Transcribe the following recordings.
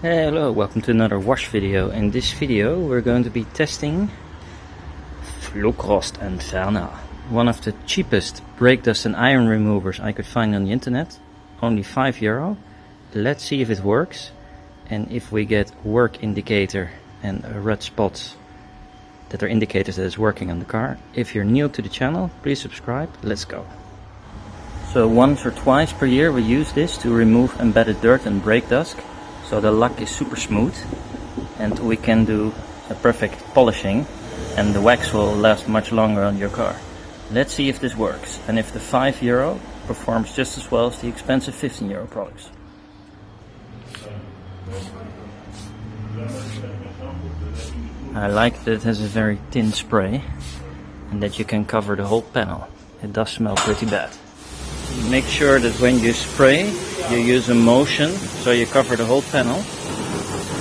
Hello, welcome to another wash video. In this video we're going to be testing Flugrostentferner, one of the cheapest brake dust and iron removers I could find on the internet. Only €5. Let's see if it works and if we get work indicator and red spots that are indicators that it's working on the car. If you're new to the channel, please subscribe. Let's go. So once or twice per year we use this to remove embedded dirt and brake dust. So the lack is super smooth and we can do a perfect polishing and the wax will last much longer on your car. Let's see if this works and if the €5 performs just as well as the expensive €15 products. I like that it has a very thin spray and that you can cover the whole panel. It does smell pretty bad. Make sure that when you spray, you use a motion so you cover the whole panel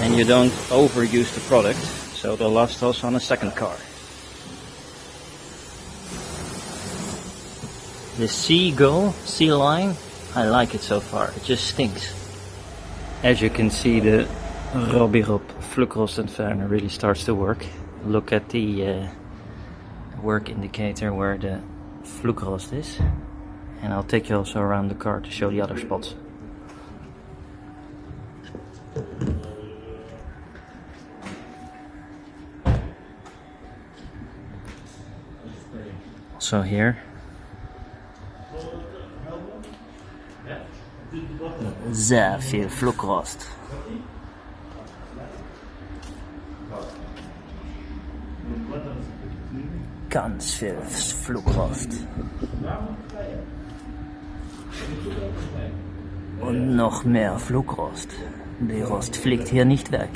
and you don't overuse the product, so it'll last also on a second car. The sea line, I like it so far, it just stinks. As you can see, the Flugrostentferner really starts to work. Look at the work indicator where the Flugrost is. And I'll take you also around the car to show the other spots. So here, sehr viel Flugrost. Ganz viel Flugrost. Und noch mehr Flugrost. Der Rost fliegt hier nicht weg.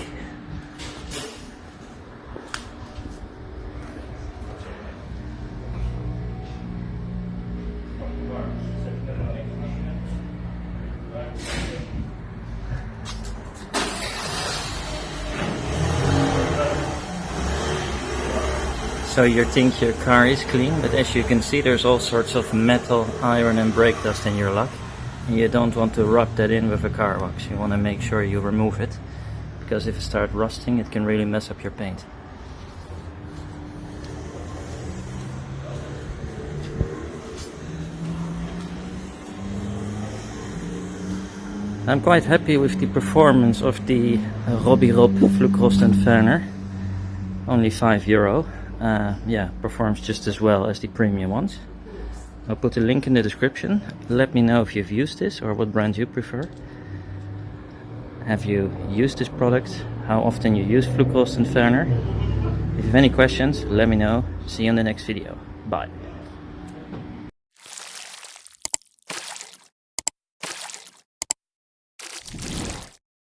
So you think your car is clean, but as you can see there's all sorts of metal, iron and brake dust in your lug. And you don't want to rub that in with a car wax. You want to make sure you remove it, because if it starts rusting it can really mess up your paint. I'm quite happy with the performance of the Flugrostentferner. Only €5. Yeah, performs just as well as the premium ones. I'll put a link in the description. Let me know if you've used this or what brand you prefer. Have you used this product? How often you use Flugrostentferner? If you have any questions, let me know. See you in the next video. Bye.